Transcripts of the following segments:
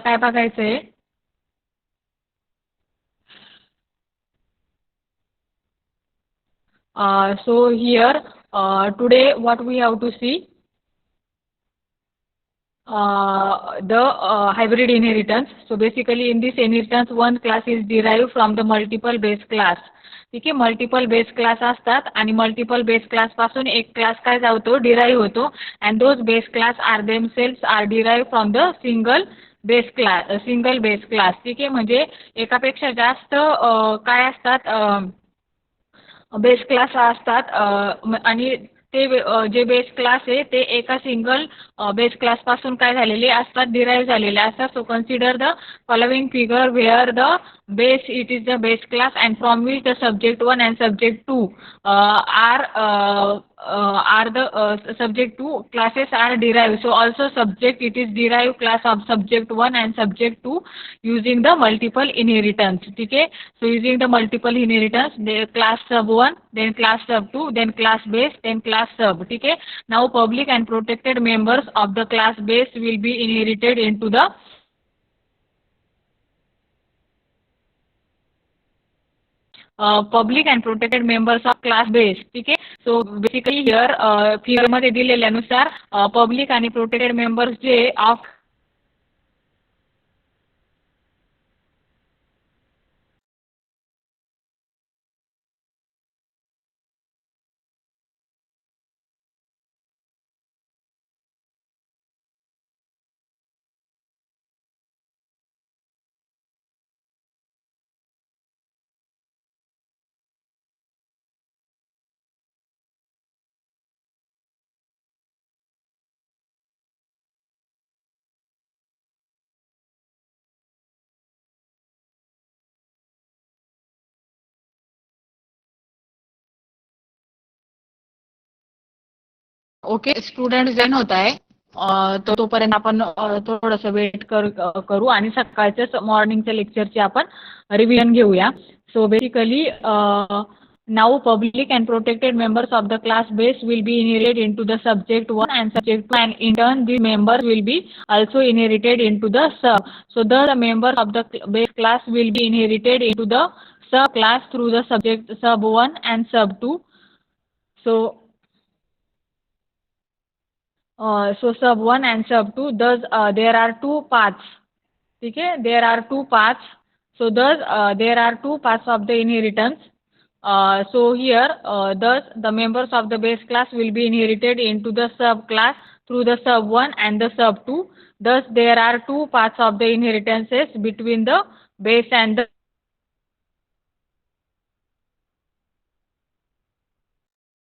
काय बघायचंय? So here today what we have to see the hybrid inheritance. So basically in this inheritance one class is derived from the multiple base class. ठीक आहे, multiple base class असतात आणि multiple base class पासून एक class काय होतो derive होतो and those base class are themselves are derive from the single base class. ठीक आहे, म्हणजे एकापेक्षा जास्त काय असतात बेस क्लास असतात आणि ते जे बेस क्लास आहे ते एका सिंगल बेस क्लास पासून काय झालेले असतात डिराईव्ह झालेले असतात. So consider the following figure where the base it is the base class and from which the subject 1 and subject 2 are the subject 2 classes are derived. So also subject it is derived class of subject 1 and subject 2 using the multiple inheritance. ठीक आहे, so using the multiple inheritance the class sub 1 then class sub 2 then class base then class sub. ठीक आहे, now public and protected members of the class base will be inherited into the public and protected members of class base. ठीक आहे, so basically here figure मध्ये दिलेल्यानुसार public आणि protected members जे of okay student join होत आहे तो तोपर्यंत आपण थोडंसं वेट करू आणि सकाळच्याच मॉर्निंगच्या लेक्चरची आपण रिव्हिजन घेऊया. So basically now public and protected members of the class base will be inherited into the subject 1 and subject 2 and in turn the members will be also inherited into the sub. So the members of the base class will be inherited into the sub class through the subject sub 1 and sub 2. So sub 1 and sub 2 thus there are two paths. ठीक है, there are two paths. So thus there are two paths of the inheritance. So here thus the members of the base class will be inherited into the sub class through the sub 1 and the sub 2. Thus there are two paths of the inheritances between the base and the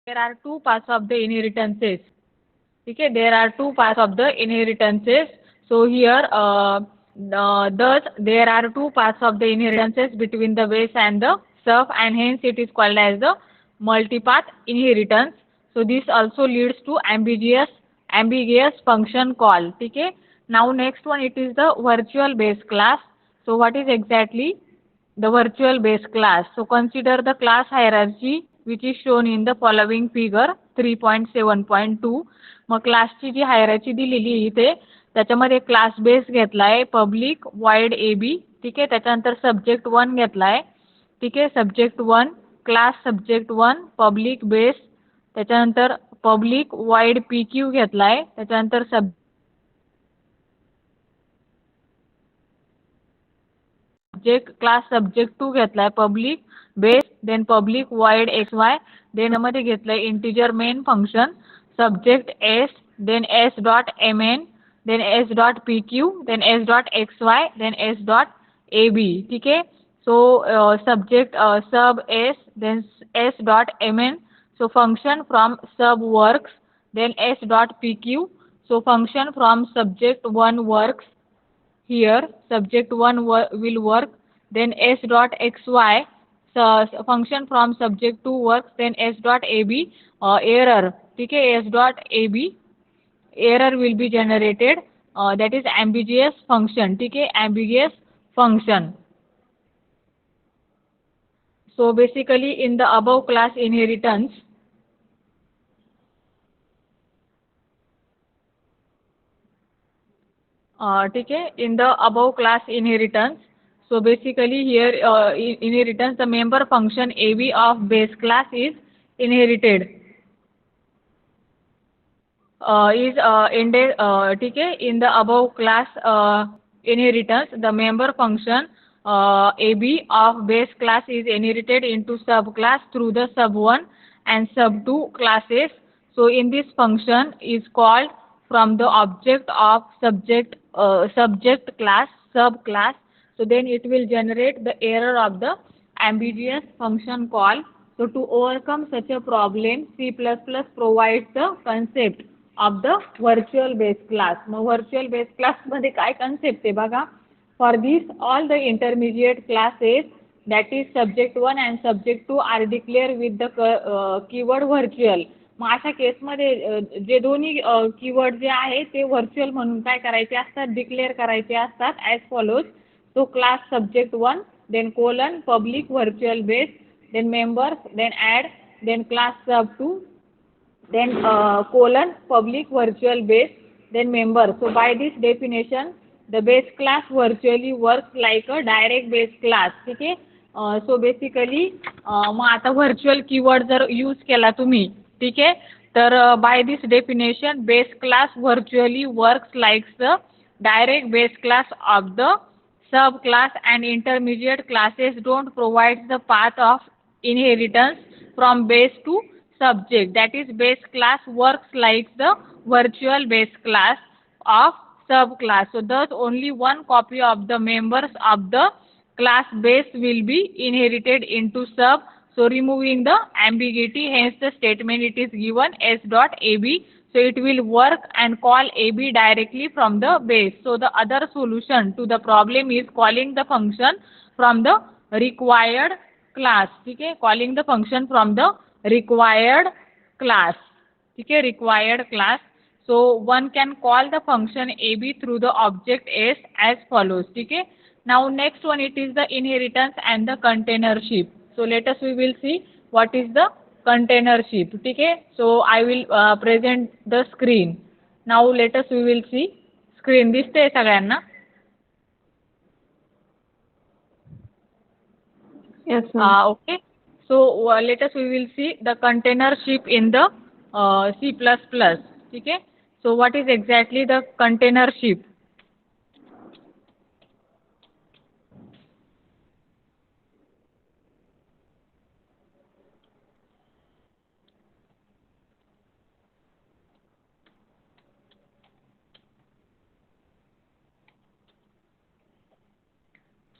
there are two paths of the inheritances. Okay, there are two paths of the inheritances. So here thus there are two paths of the inheritances between the base and the sub and hence it is called as the multipath inheritance. So this also leads to ambiguous function call. Okay, now next one it is the virtual base class. So what is exactly the virtual base class? So consider the class hierarchy which is shown in the following figure 3.7.2. मग क्लासची जी hierarchy दिलेली आहे इथे त्याच्यामध्ये class base घेतलाय public void A B. ठीक आहे, त्याच्यानंतर सब्जेक्ट 1 घेतलाय. ठीक आहे, subject 1 class subject 1 public base, त्याच्यानंतर पब्लिक वाईड पी क्यू घेतलाय, त्याच्यानंतर क्लास सब्जेक्ट 2 घेतलाय public base then public void X Y then मध्ये घेतलंय integer main function subject s then s dot mn then s dot pq then s dot xy then s dot ab. ठीक है, so subject sub s then s dot mn, so function from sub works then s dot pq, so function from subject 1 works. Here subject 1 will work then s dot xy, so function from subject 2 works then s dot ab. Error, ठीक है, s dot ab error will be generated, that is ambiguous function. ठीक है, ambiguous function. So basically in the above class inheritance ठीक है, in the above class inheritance. So basically here inheritance, the member function AB of base class is inherited, is ended, ठीक है, in the above class inheritance, the member function AB of base class is inherited into subclass through the sub1 and sub2 classes. So in this function is called from the object of subject class subclass. So then it will generate the error of the ambiguous function call. So to overcome such a problem, C++ provides the concept of the virtual base class. मग virtual base class मध्ये काय concept आहे बघा. For this, all the intermediate classes, that is subject 1 and subject 2, are declared with the keyword virtual. मग अशा केसमध्ये जे दोन्ही कीवर्ड जे आहे ते व्हर्च्युअल म्हणून काय करायचे असतात, डिक्लेअर करायचे असतात as follows. So class subject 1, then colon public virtual base, then members, then add, then class sub 2, then colon public virtual base, then member. So by this definition, the base class virtually works like a direct base class. ठीक आहे. So basically मग आता virtual keyword जर use केला तुम्ही, ठीक आहे, तर by this definition base class virtually works like the direct base class of the subclass, and intermediate classes don't provide the path of inheritance from base to subject. That is, base class works like the virtual base class of subclass. So thus only one copy of the members of the class base will be inherited into sub. So removing the ambiguity, hence the statement it is given s dot ab. So it will work and call AB directly from the base. So the other solution to the problem is calling the function from the required class. ठीक है, calling the function from the required class. ठीक है, required class. So one can call the function AB through the object S as follows. ठीक है. Now next one, it is the inheritance and the containership. So let us we will see what is the containership. ठीक है. So I will present the screen. Now let us we will see screen. दिसते सगळ्यांना? Yes, sir. Okay. So let us we will see the containership in the C++. ठीक है. So what is exactly the containership?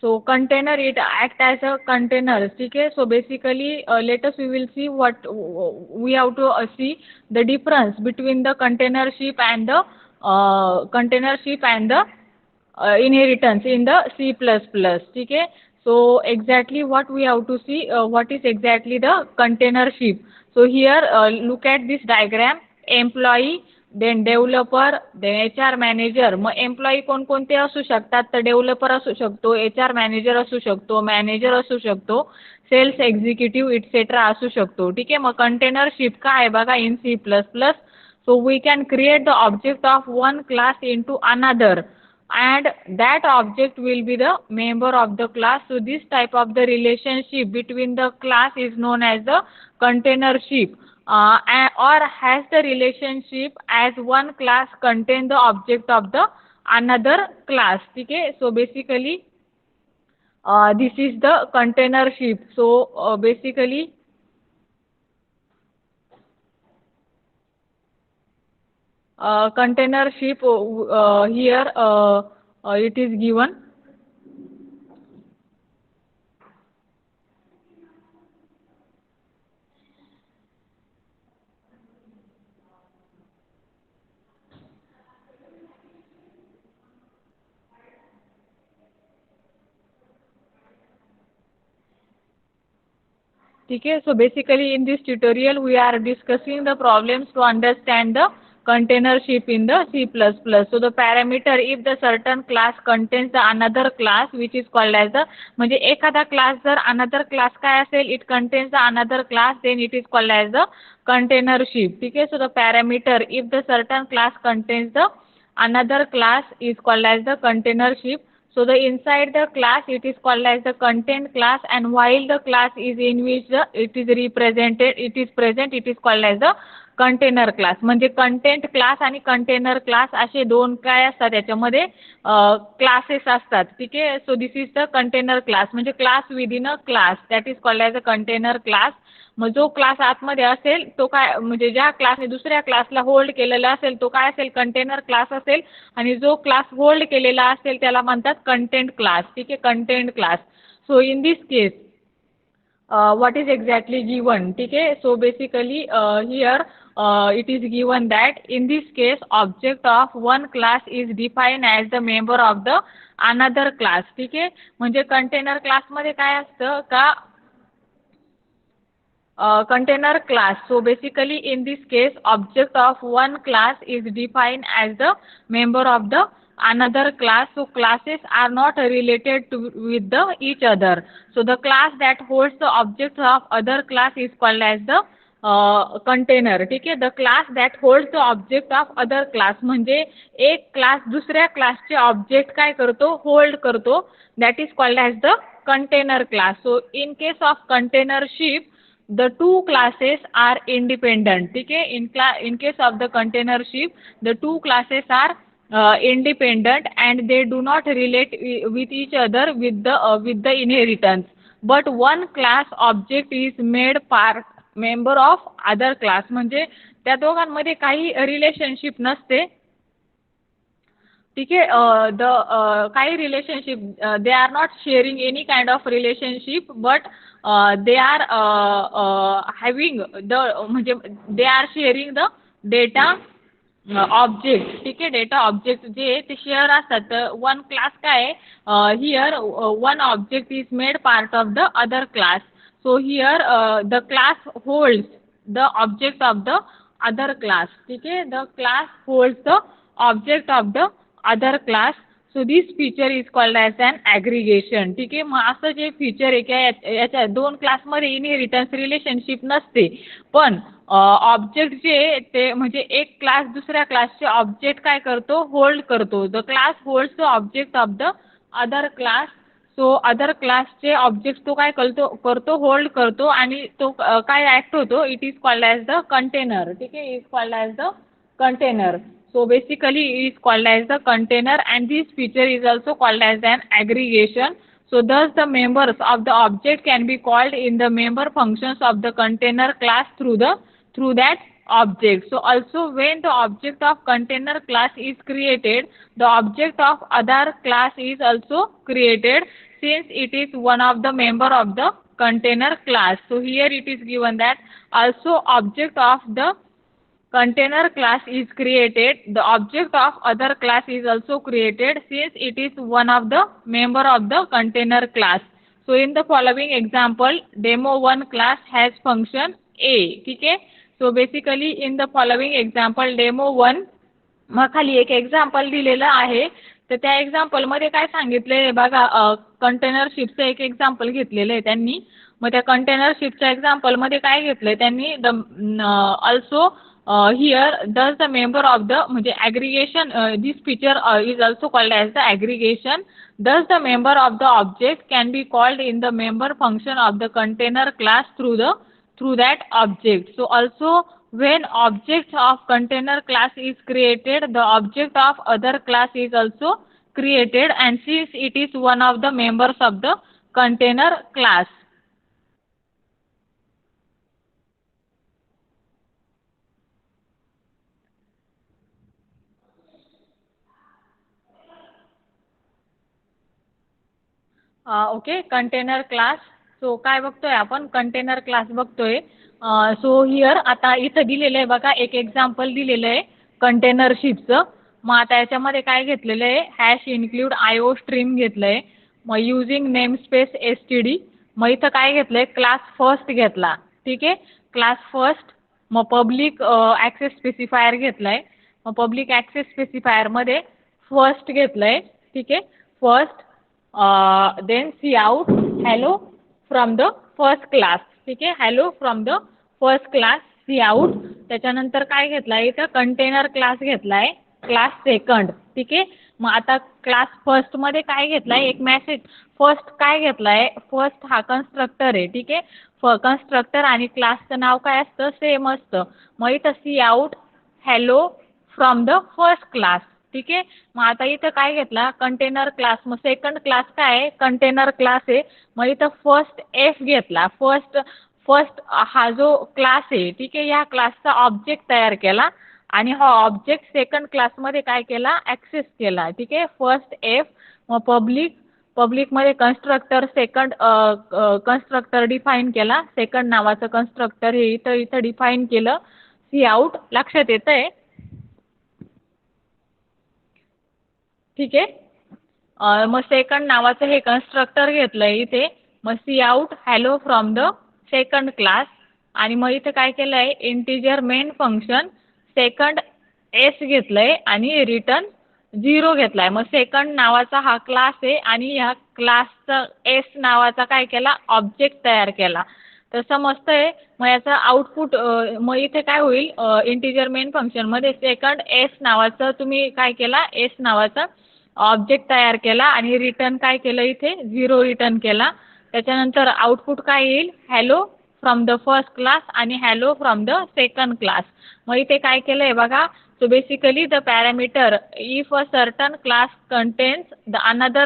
So container, it act as a container. ठीक है. So basically let us we will see what we have to see the difference between the containership and the inheritance in the C++. ठीक है. So exactly what we have to see, what is exactly the containership. So here look at this diagram. Employee, then developer, then HR manager. मग employee कोणकोणते असू शकतात, तर developer असू शकतो, HR manager असू शकतो, मॅनेजर असू शकतो, सेल्स एक्झिक्युटिव्ह इटसेट्रा असू शकतो. ठीक आहे. मग कंटेनरशिप काय आहे बघा in C++. So we can create the object of one class into another, and that object will be the member of the class. So this type of the relationship between the class is known as the containership. Or has the relationship as one class contain the object of the another class. ठीक है. So basically this is the containership. So basically containership here it is given. ठीक है. So basically in this tutorial we are discussing the problems to understand the containership in the C++. So the parameter, if the certain class contains the another class which is called as the, म्हणजे एखादा class जर another class काय असेल, it contains the another class, then it is called as the containership. ठीक है. So the parameter, if the certain class contains the another class is called as the container ship. So the inside the class it is called as the content class, and while the class is in which it is represented, it is present, it is called as the container class. म्हणजे content class आणि container class असे दोन काय असतात त्याच्यामध्ये classes असतात. ठीक आहे. So this is the container class, म्हणजे class within a class, that is called as a container class. मग जो क्लास आतमध्ये असेल तो काय, म्हणजे ज्या क्लासने दुसऱ्या क्लासला होल्ड केलेला असेल तो काय असेल, कंटेनर क्लास असेल. आणि जो क्लास होल्ड केलेला असेल त्याला म्हणतात कंटेंट क्लास. ठीक आहे, content class. So in this case what is exactly given. Okay, so basically here it is given that in this case object of one class is defined as the member of the another class. ठीक आहे, म्हणजे container क्लासमध्ये काय असतं का, container class. So basically in this case object of one class is defined as the member of the another class. So classes are not related to with the each other. So the class that holds the objects of other class is called as the container. ठीक आहे, the class that holds the object of other class, म्हणजे एक class दुसऱ्या क्लासचे object काय करतो, hold करतो, that is called as the container class. So in case of container ship the two classes are independent. ठीक है, in case of the container ship the two classes are independent and they do not relate with each other with the inheritance, but one class object is made part member of other class. म्हणजे त्या दोघांमध्ये काही relationship नसते. ठीक आहे, the काही relationship, they are not sharing any kind of relationship, but they are having the, म्हणजे they are sharing the data object. ठीक आहे, डेटा ऑब्जेक्ट जे ते शेअर असतात. वन क्लास काय, here one object is made part of the other class. So here the class holds the object of the other class. ठीक आहे, the class holds the object of the other class. So this feature is called as an aggregation. ठीक आहे, मग असं जे feature आहे की याच्या दोन क्लासमध्ये इनहेरिटन्स रिलेशनशिप नसते, पण ऑब्जेक्ट जे ते म्हणजे एक क्लास दुसऱ्या क्लासचे ऑब्जेक्ट काय करतो, होल्ड करतो. The class holds the object of the other class. So other क्लासचे ऑब्जेक्ट तो काय करतो होल्ड करतो आणि तो काय ॲक्ट होतो, it is called as the container. ठीक आहे, is called as the container. So basically it is called as the container, and this feature is also called as an aggregation. So thus the members of the object can be called in the member functions of the container class through that object. So also when the object of container class is created, the object of other class is also created, since it is one of the member of the container class. So here it is given that also object of the container class is created, the object of other class is also created, since it is one of the member of the container class. So in the following example demo1 class has function a. ठीक आहे, so basically in the following example demo1, मग खाली एक example दिलेलं आहे. तर त्या एक्झाम्पलमध्ये काय सांगितले बघा, कंटेनर शिपचं एक एक्झाम्पल घेतलेलं आहे त्यांनी. मग त्या कंटेनर शिपच्या एक्झाम्पलमध्ये काय घेतलं आहे त्यांनी, the also here thus the member of the म्हणजे aggregation, this feature is also called as the aggregation. Thus the member of the object can be called in the member function of the container class through that object. So also when object of container class is created, the object of other class is also created, and since it is one of the members of the container class. Okay, container class. So काय बघतोय आपण, container class बघतोय. So here आता इथं दिलेलं आहे बघा, एक एक्झाम्पल दिलेलं आहे कंटेनरशिपचं. मग आता याच्यामध्ये काय घेतलेलं आहे, hash include I O stream घेतलं आहे. मग युझिंग नेमस्पेस STD. मग इथं काय घेतलं आहे, क्लास फर्स्ट घेतला. ठीक आहे, क्लास फर्स्ट. मग पब्लिक ॲक्सेस स्पेसिफायर घेतला आहे. मग पब्लिक ॲक्सेस स्पेसिफायरमध्ये फर्स्ट घेतलं आहे. ठीक आहे, first. then cout hello from the first class. ठीक आहे, hello from the first class cout. त्याच्यानंतर काय घेतला आहे इथं, कंटेनर क्लास घेतला आहे. Class second. ठीक आहे. मग आता क्लास फर्स्टमध्ये काय घेतलाय एक मेसेज. फर्स्ट काय घेतलाय, फर्स्ट हा कन्स्ट्रक्टर आहे. ठीक आहे. कन्स्ट्रक्टर आणि क्लासचं नाव काय असतं, सेम असतं. मग इथं C out hello from the first class. ठीक आहे. मग आता इथं काय घेतला, कंटेनर क्लास. मग सेकंड क्लास काय आहे, कंटेनर क्लास आहे. मग इथं फर्स्ट एफ घेतला. फर्स्ट फर्स्ट हा जो क्लास आहे, ठीक आहे, या क्लासचा ऑब्जेक्ट तयार केला आणि हा ऑब्जेक्ट सेकंड क्लासमध्ये काय केला, ॲक्सेस केला. ठीक आहे. First F. मग पब्लिकमध्ये कन्स्ट्रक्टर सेकंड कन्स्ट्रक्टर डिफाईन केला. सेकंड नावाचं कन्स्ट्रक्टर हे इथं इथं डिफाईन केलं. C out. लक्षात येतंय. ठीक आहे. मग सेकंड नावाचं हे कन्स्ट्रक्टर घेतलंय इथे. मग C out hello from the second class. आणि मग इथे काय केलंय, integer main function second S घेतलंय आणि रिटर्न 0 घेतलाय. मग सेकंड नावाचा हा क्लास आहे आणि ह्या क्लासचा एस नावाचा काय केला, ऑब्जेक्ट तयार केला. तर समजतंय. मग याचं आउटपुट मग इथे काय होईल, इंटिजर मेन फंक्शनमध्ये सेकंड एस नावाचं तुम्ही काय केला, एस नावाचा ऑब्जेक्ट तयार केला आणि रिटर्न काय केलं, इथे 0 रिटर्न केला. त्याच्यानंतर आउटपुट काय येईल, hello from the first class आणि hello from the second class. मग इथे काय केलं आहे बघा. So basically the parameter if a certain class contains the another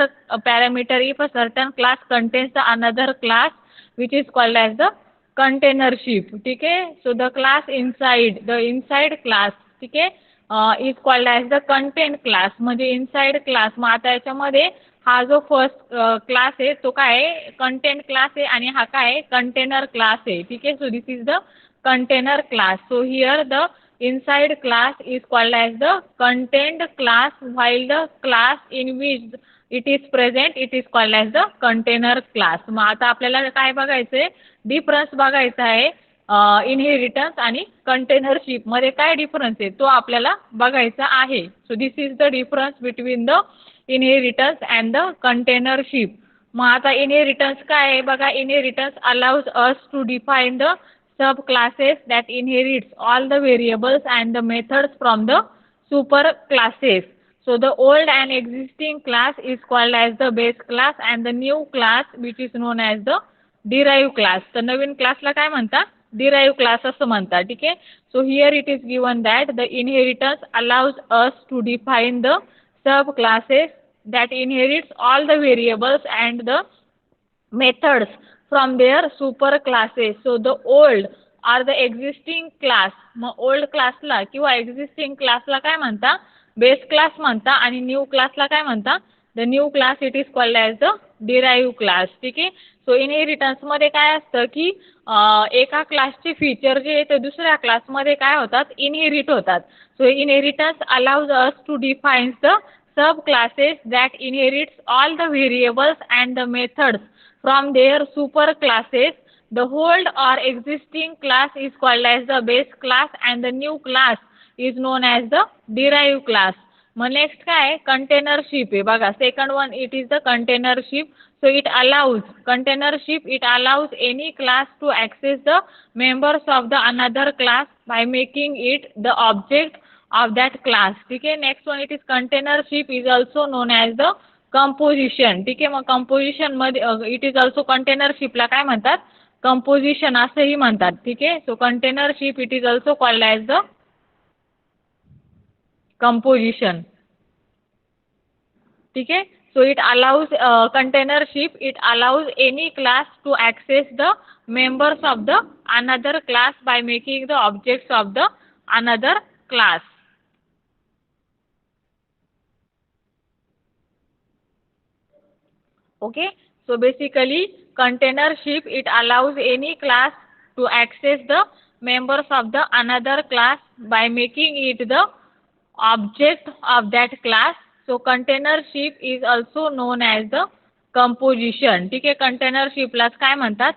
parameter if a certain class contains the another class which is called as the containership. ठीक आहे. So the class inside the inside class, ठीक आहे, is called as the content class. म्हणजे inside class. मग आता याच्यामध्ये हा जो फर्स्ट क्लास आहे तो काय आहे, कंटेंट क्लास आहे आणि हा काय आहे, कंटेनर क्लास आहे. ठीक आहे. So this is the container class. So here the inside class is called as the content class while the class in which it is present it is called as the container class. मग आता आपल्याला काय बघायचंय, difference बघायचा आहे inheritance आणि container ship मध्ये काय डिफरन्स आहे तो आपल्याला बघायचा आहे. So this is the difference between the inheritance and the containership. मग आता इनहेरिटन्स काय आहे बघा. Inheritance allows us to define the subclasses that inherits all the variables and the methods from the super classes. So the old and existing class is called as the base class and the new class which is known as the derived class. तर नवीन क्लासला काय म्हणता, derived class असं म्हणतात. ठीक आहे. So here it is given that the inheritance allows us to define the subclasses that inherits all the variables and the methods from their super classes. So the old or the existing class. मग old क्लासला किंवा existing क्लासला काय म्हणता, base class म्हणता आणि new क्लासला काय म्हणता, the new class it is called as the derive class. ठीक आहे. सो इनहेरिटन्समध्ये काय असतं की एका क्लासचे फीचर जे आहे ते दुसऱ्या क्लासमध्ये काय होतात, इनहेरिट होतात. So inheritance allows us to defines the sub classes that inherits all the variables and the methods from their super classes. The old or existing class is called as the base class and the new class is known as the derived class. मग next काय, containership आहे बघा. Second one it is the containership. So it allows containership it allows any class to access the members of the another class by making it the object of that class. ठीक आहे. Next one it is containership is also known as the composition. ठीक आहे. मग composition मध्ये it is also कंटेनरशिपला काय म्हणतात, composition असंही म्हणतात. ठीक आहे. So containership it is also called as the composition. ठीक आहे. So it allows containership it allows any class to access the members of the another class by making the objects of the another class. Okay. So basically containership it allows any class to access the members of the another class by making it the object of that class. So containership is also known as the composition. ठीक आहे. कंटेनरशिपलाच काय म्हणतात,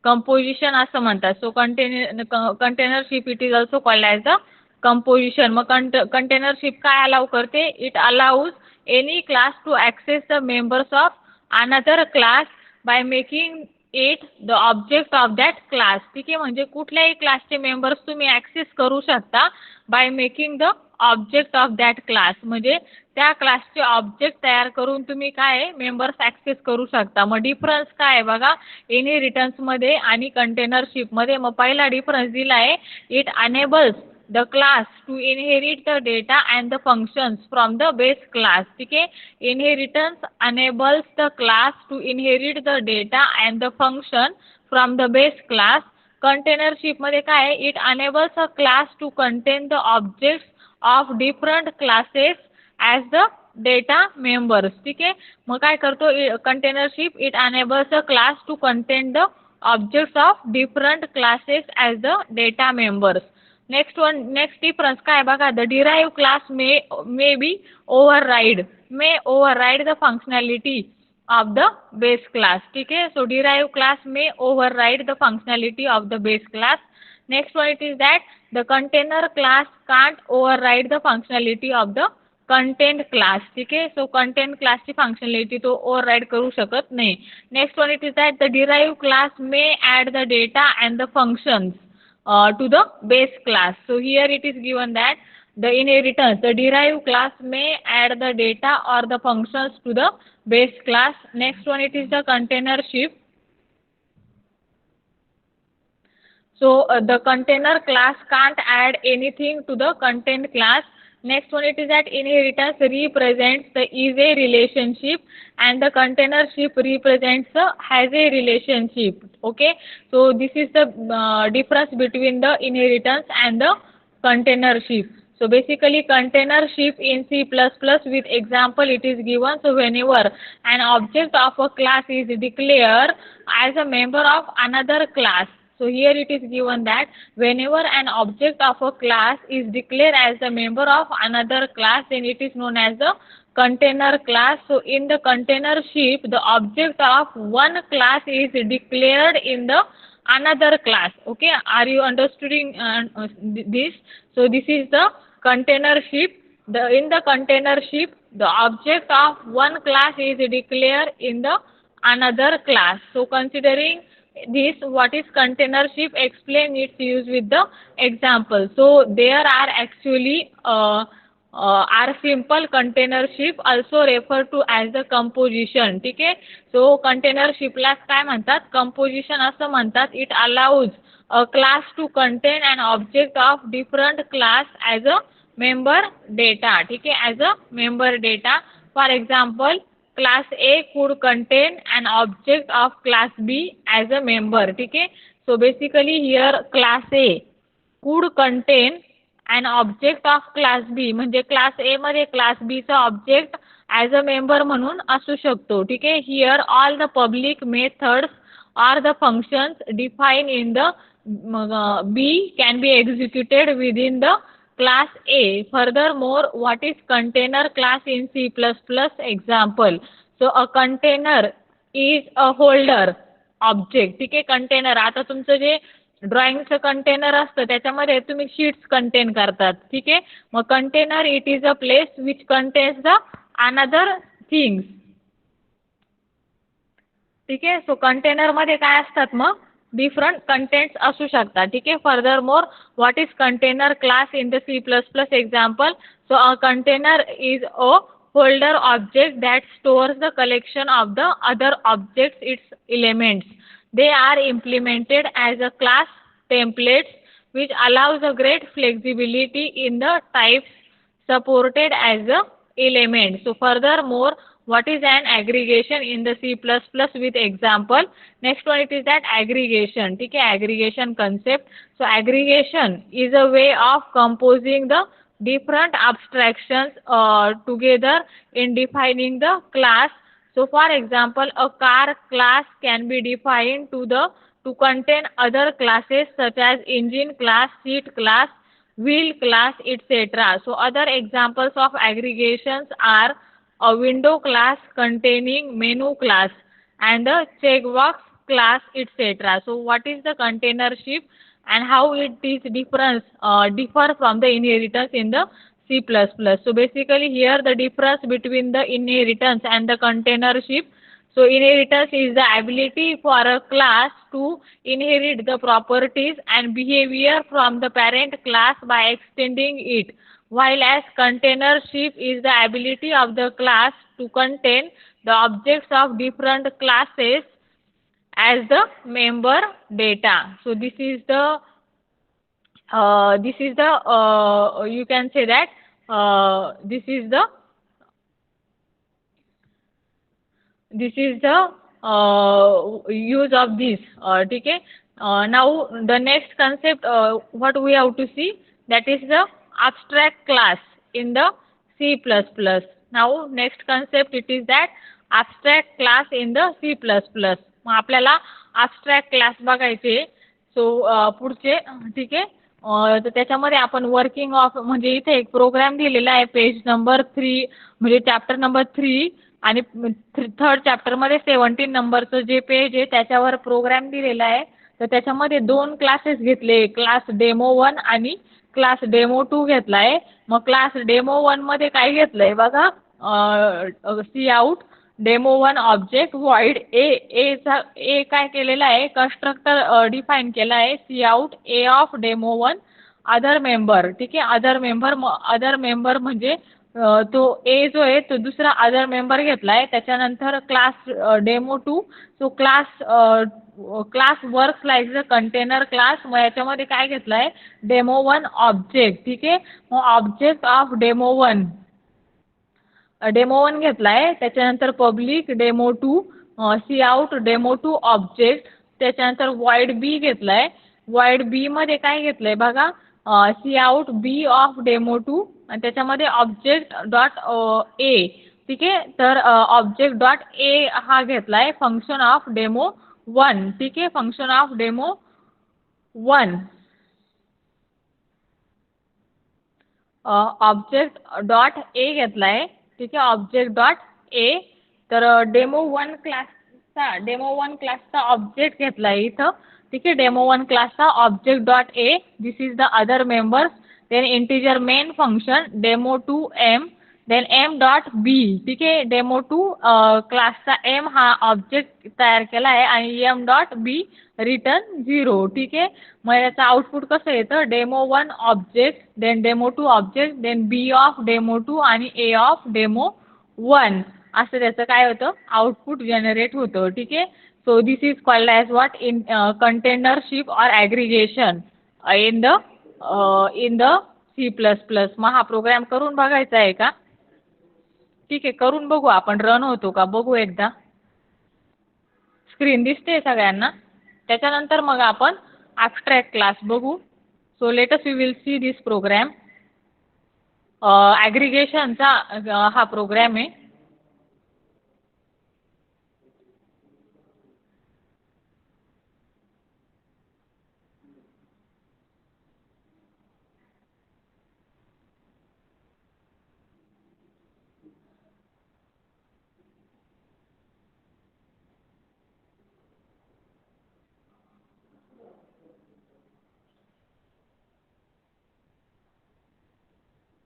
composition असं म्हणतात. So containership it is also called as the composition. मग containership काय allow करते, it allows any class to access the members of another class by making it the object of that class. ठीक आहे. म्हणजे कुठल्याही क्लासचे मेंबर्स तुम्ही access करू शकता bye making the object of that class, म्हणजे त्या क्लासचे ऑब्जेक्ट तयार करून तुम्ही काय मेंबर्स ॲक्सेस करू शकता. मग डिफरन्स काय आहे बघा इनहेरिटन्समध्ये आणि कंटेनरशिपमध्ये. मग पहिला डिफरन्स दिला आहे, it enables the class to inherit the data and the functions from the base class. ठीक आहे, inheritance enables the class to inherit the data and the function from the base class. कंटेनरशिपमध्ये काय आहे, it enables a class to contain the objects of different classes as the data members. ठीक आहे, मग काय करतो containership, it enables a class to contain the objects of different classes as the data members. Next difference काय बघा, the derive class may be override the functionality of the base class. ठीक है, so derived class may override the functionality of the base class. Next one it is that the container class can't override the functionality of the content class. ठीक है, so content class ची functionality तो override करू शकत नाही. Next one it is that the derived class may add the data and the functions to the base class. So here it is given that the inheritance, the derived class may add the data or the functions to the base class. Next one it is the containership. So the container class can't add anything to the content class. Next one it is that inheritance represents the is a relationship and the containership represents the has a relationship. Okay, so this is the difference between the inheritance and the containership. So basically containership in C++ with example it is given. So whenever an object of a class is declared as a member of another class, so here it is given that whenever an object of a class is declared as a member of another class, then it is known as the container class. So in the containership, the object of one class is declared in the another class. Okay, are you understanding this? So this is the containership. In the containership, the object of one class is declared in the another class. So considering this, what is containership, explain its use with the example. So there are actually are simple containership also referred to as the composition. ठीक आहे, so containership ला काय म्हणतात, composition असं म्हणतात. It allows a class to contain an object of different class as a member data. ठीक आहे, as a member data. For example, class A could contain an object of class B as a member. ठीक आहे, so basically here class A could contain an object of class B, म्हणजे class A मध्ये class B चा object as a member म्हणून असू शकतो. ठीक आहे, here all the public methods or the functions defined in the B can be executed within the class A. Furthermore, what is container class in C++? Example, so a container is a holder object. ठीक आहे, container, आता तुमचं जे ड्रॉइंगचं container असतं त्याच्यामध्ये तुम्ही sheets content करतात. ठीक आहे, मग container it is a place which contains the another things. ठीक आहे, सो कंटेनरमध्ये काय असतात मग डिफरंट कंटेंट्स असू शकतात. ठीक आहे, further more what is container class in the C++ example. So a container is a holder object that stores the collection of the other objects its elements. They are implemented as a class templates which allows a great flexibility in the types supported as a element. So furthermore, what is an aggregation in the C++ with example. Next one it is that aggregation. ठीक है, aggregation concept. So aggregation is a way of composing the different abstractions together in defining the class. So for example, a car class can be defined to contain other classes such as engine class, seat class, wheel class, etc. So other examples of aggregations are a window class containing menu class and the checkbox class, etc. So what is the containership and how it is differ from the inheritance in the C++. So basically here the difference between the inheritance and the containership. So inheritance is the ability for a class to inherit the properties and behavior from the parent class by extending it while as containership is the ability of the class to contain the objects of different classes as the member data. So this is the you can say that this is the use of this. Okay. Now the next concept what we have to see, that is the abstract class in the C++. Now next concept it is that abstract class in the C++. मग आपल्याला abstract class बघायचे. So पुढचे ठीक आहे. तर त्याच्यामध्ये आपण working of म्हणजे इथे एक प्रोग्राम दिलेला आहे पेज नंबर 3 म्हणजे चॅप्टर नंबर 3 आणि थर्ड चॅप्टरमध्ये 17 नंबरचं जे पेज आहे त्याच्यावर प्रोग्राम दिलेला आहे. तर त्याच्यामध्ये दोन क्लासेस घेतले, क्लास डेमो 1 आणि क्लास डेमो 2 घेतला आहे. मग क्लास डेमो 1 मध्ये काय घेतलं आहे बघा, C out demo 1 object void एचा ए काय केलेला आहे, कन्स्ट्रक्टर डिफाईन केला आहे cout A of demo 1 other member. ठीक आहे. अदर मेंबर म्हणजे तो ए जो आहे तो दुसरा अदर मेंबर घेतलाय. त्याच्यानंतर क्लास डेमो 2 तो class works like the container class. मग याच्यामध्ये काय घेतलाय, डेमो 1 ऑब्जेक्ट. ठीक आहे. मग ऑब्जेक्ट ऑफ डेमो 1 घेतलाय. त्याच्यानंतर public demo 2 C out demo 2 object. त्याच्यानंतर वॉइड बी घेतलाय. वॉइड बी मध्ये काय घेतलंय बघा, C out B of demo 2 आणि त्याच्यामध्ये ऑब्जेक्ट डॉट ए. ठीक आहे. तर ऑब्जेक्ट डॉट ए हा घेतलाय फंक्शन ऑफ डेमो 1. ठीक आहे. Function of demo 1 object dot ए घेतलाय. ठीक आहे. ऑब्जेक्ट डॉट ए. तर डेमो वन क्लासचा ऑब्जेक्ट घेतलाय इथं. ठीक आहे. डेमो 1 क्लासचा object dot A, this is the other members. Then integer main function demo 2 M, then M dot B. ठीक आहे. डेमो 2 क्लासचा एम हा ऑब्जेक्ट तयार केला आहे आणि एम डॉट बी रिटर्न 0. ठीक आहे. मग याचं आउटपुट कसं येतं, demo 1 object, then demo 2 object, then b of demo 2 आणि ए ऑफ डेमो 1 असं त्याचं काय होतं, आउटपुट जनरेट होतं. ठीक आहे. So this is called as what in containership or aggregation in the C++. मग हा प्रोग्राम करून बघायचा आहे का? ठीक आहे. करून बघू आपण, रन होतो का बघू एकदा. स्क्रीन दिसते सगळ्यांना. त्याच्यानंतर मग आपण ॲब्स्ट्रॅक्ट क्लास बघू. So let us we will see this program. ॲग्रिगेशनचा हा प्रोग्राम आहे.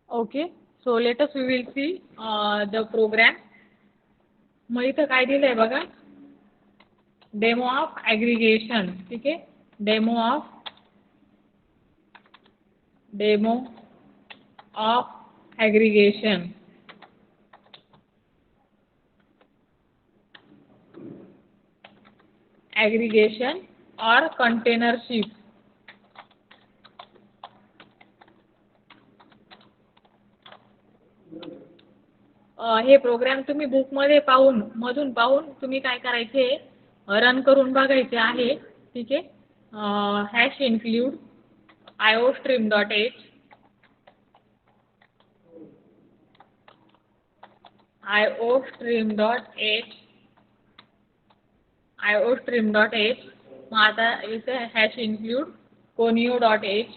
Okay. So let us we will see the program. मग इथं काय दिलं आहे बघा, डेमो ऑफ ॲग्रिगेशन. ठीक आहे. Demo of aggregation. Aggregation or containership. हे प्रोग्राम तुम्ही बुकमध्ये मधून पाहून तुम्ही काय करायचे, रन करून बघायचे आहे. ठीक आहे. Hash include iostream.h, iostream.h. मग आता इथे hash include conio.h.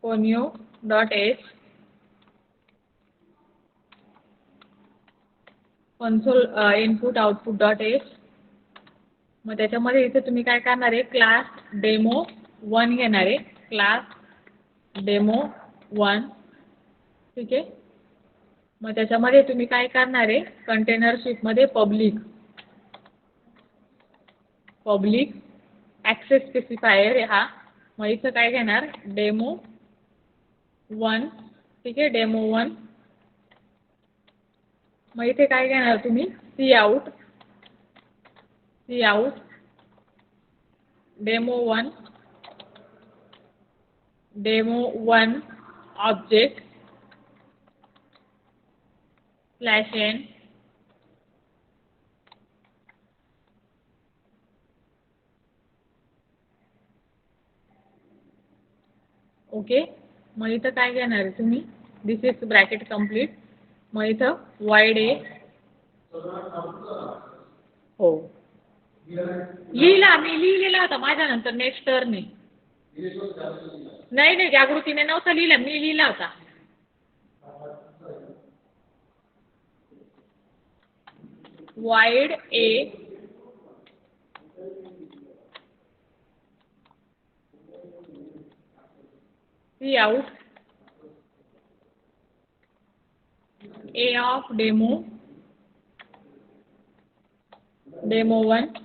conio.h console input output.h. मग त्याच्यामध्ये इथे तुम्ही काय करणार आहे, क्लास डेमो 1 घेणार आहे. क्लास डेमो 1 ठीक आहे. मग त्याच्यामध्ये तुम्ही काय करणार आहे, कंटेनरशिपमध्ये पब्लिक ॲक्सेस स्पेसिफायर आहे हा. मग इथं काय घेणार, डेमो 1. ठीक आहे, डेमो 1. मग इथे काय घेणार तुम्ही, C out demo 1 object /n okay. मग इथं काय घेणार आहे तुम्ही, दिस इज ब्रॅकेट कंप्लीट. मग इथं वाईड ए, हो मी लिहिलेला होता माझ्यानंतर नेक्स्ट टर्न आहे. नाही जागृतीने नव्हता लिहिला, मी लिहिला होता. Void a cout A of demo 1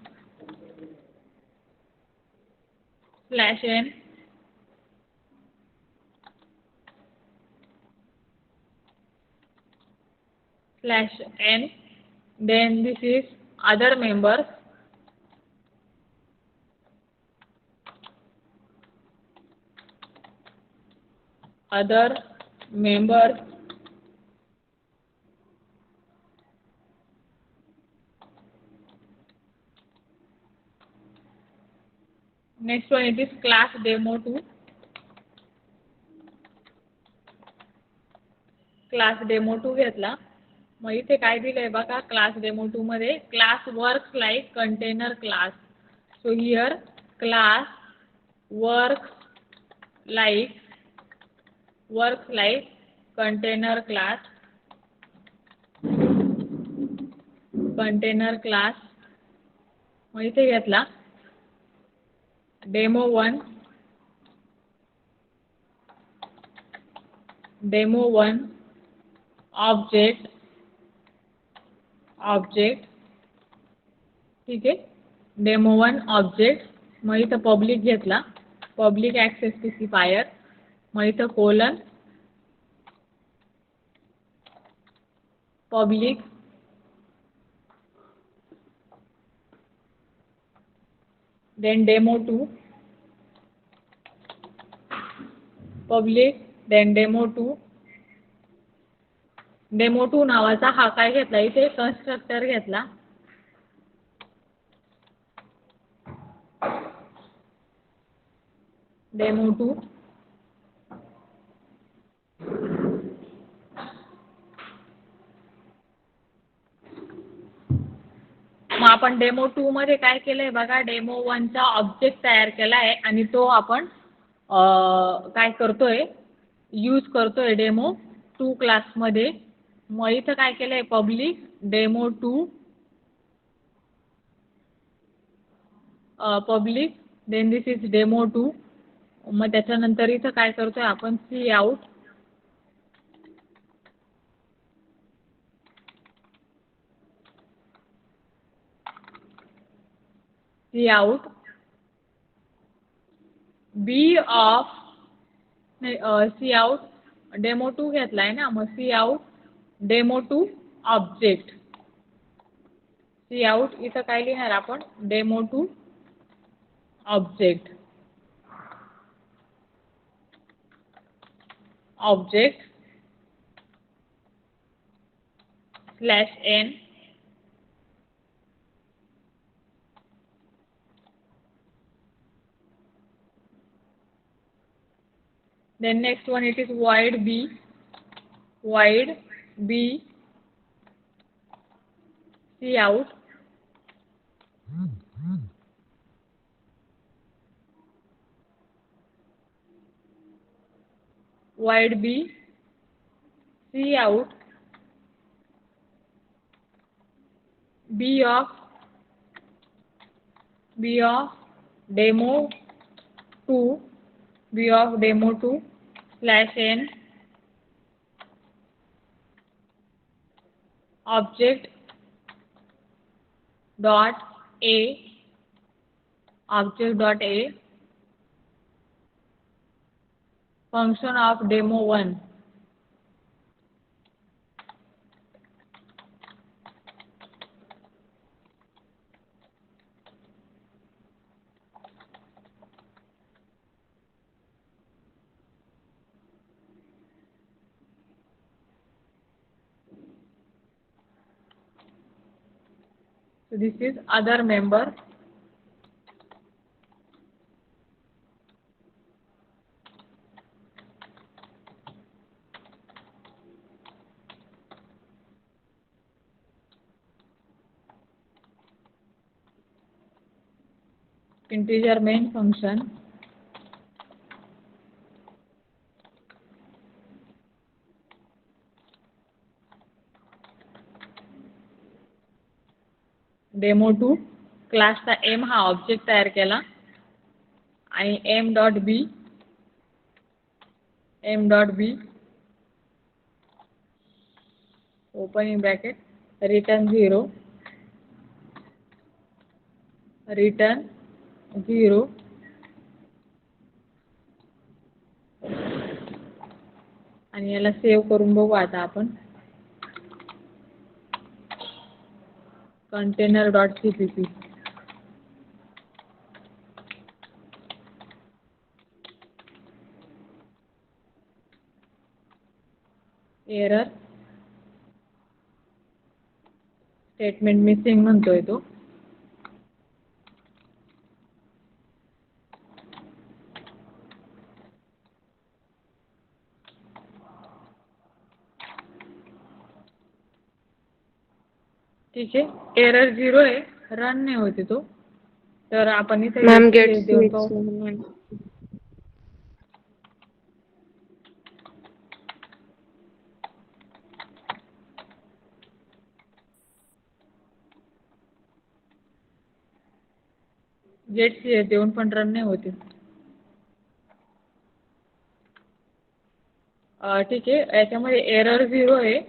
/n then this is other members next one it is class demo 2 घेतला. मग इथे काय दिलंय बघा, क्लास डेमो 2 मध्ये class works like container class. So here class works like container class. मग इथे घेतला डेमो 1 ऑब्जेक्ट ठीक आहे, डेमो 1 ऑब्जेक्ट. मग इथं पब्लिक घेतला, पब्लिक ॲक्सेस स्पेसिफायर. मग इथं colon public then demo 2 public then demo 2 नावाचा हा काय घेतला, इथे कन्स्ट्रक्टर घेतला. डेमो 2 मग आपण डेमो 2 मध्ये काय केलंय बघा, डेमो 1 चा ऑब्जेक्ट तयार केला आहे आणि तो आपण काय करतोय, यूज करतोय डेमो 2 क्लासमध्ये. मग इथं काय केलंय, public demo 2 public then this is demo 2. मग त्याच्यानंतर इथं काय करतोय आपण, C out B of C out demo 2 घेतलाय ना, मग C out demo 2 object. C out इथं काय लिहिणार आपण, demo 2 object /n. Then next one it is void b see out void b see out b of demo 2 /n object dot A function of demo1. So this is other member. Integer main function. demo2 क्लासचा m हा object तयार केला आणि m.b opening bracket return 0 आणि याला save करून बघू आता आपण container.cpp. एरर स्टेटमेंट मिसिंग म्हणतोय तो. ठीक आहे, एरर 0 आहे, रन नाही होते तो. तर आपण इथे देऊन पाहू. गेट सी देऊन पण रन नाही होते. ठीक आहे, याच्यामध्ये एरर 0 आहे.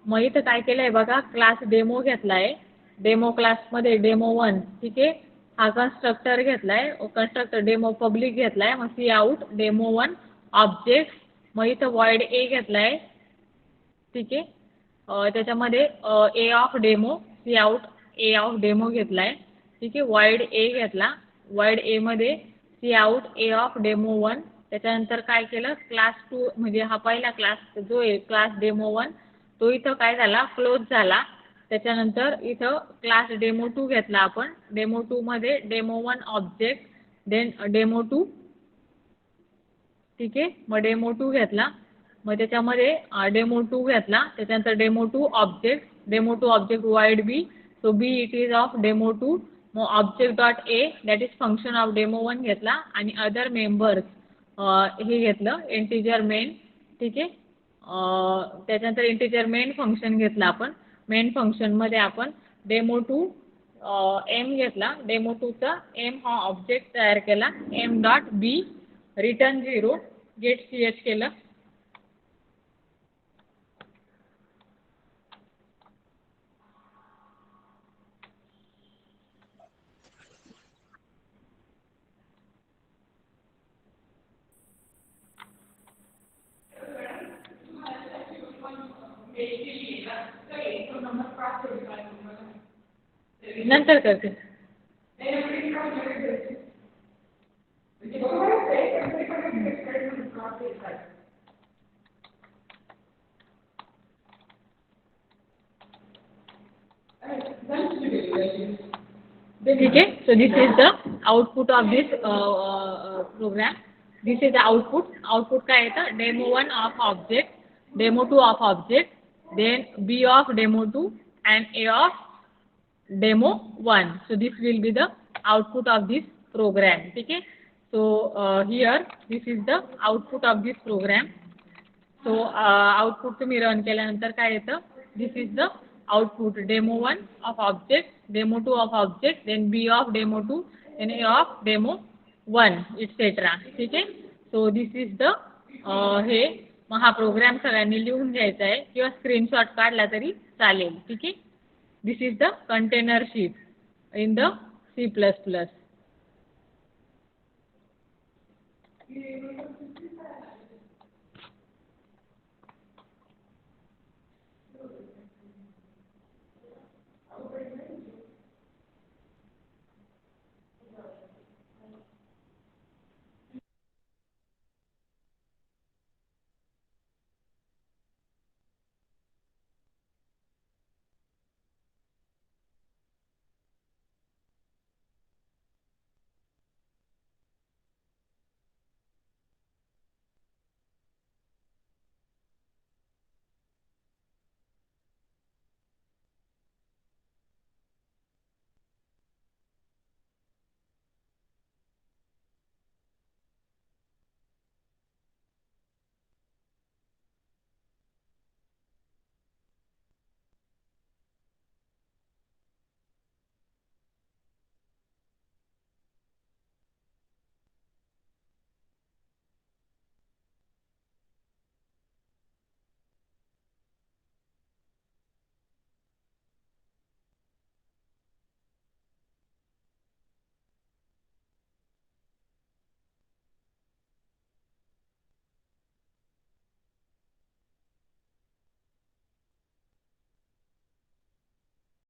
मग इथं काय केलं आहे बघा, क्लास डेमो घेतला आहे. डेमो क्लासमध्ये डेमो1, ठीक आहे, हा कन्स्ट्रक्टर घेतला आहे. कन्स्ट्रक्टर डेमो पब्लिक घेतला आहे. मग सी आउट डेमो1 ऑब्जेक्ट. मग इथं वॉइड ए घेतला आहे. ठीक आहे, त्याच्यामध्ये A of demo, cout A of demo घेतला आहे. ठीक आहे, वॉइड ए घेतला. वॉइड ए मध्ये सी आउट ए ऑफ डेमो1. त्याच्यानंतर काय केलं, क्लास 2 म्हणजे हा पहिला क्लास जो आहे क्लास डेमो1 तो इथं काय झाला, क्लोज झाला. त्याच्यानंतर इथं क्लास डेमो2 घेतला आपण. डेमो2 मध्ये डेमो1 ऑब्जेक्ट, देन डेमो2. ठीक आहे, मग डेमो2 घेतला. मग त्याच्यामध्ये डेमो2 घेतला. त्याच्यानंतर डेमो2 ऑब्जेक्ट वाईड B. So B it is of demo two. मग object dot A that is function of demo one घेतला आणि अदर मेंबर्स हे घेतलं इंटिजर मेन. ठीक आहे, त्याच्यानंतर इंटिजर मेन फंक्शन घेतलं आपण. मेन फंक्शनमध्ये आपण डेमो2 एम घेतला. डेमो2चा एम हा ऑब्जेक्ट तयार केला. एम डॉट बी रिटर्न 0 गेट सी एच केलं. नंतर करते. ठीक आहे, so this is the output of this program. This is the output काय येतं, demo one of object, demo two of object, then b of demo two and a of demo one. so this will be the output of this program. ठीक आहे, so here this is the output of this program. so output तुम्ही run केल्यानंतर काय येतं, this is the output demo one of object, डेमो2 of object, then b of demo two and a of demo one etc. ठीक आहे, so this is the हे मग हा programme सगळ्यांनी लिहून घ्यायचा आहे किंवा स्क्रीनशॉट काढला तरी चालेल. ठीक आहे. This is the containership in the C++.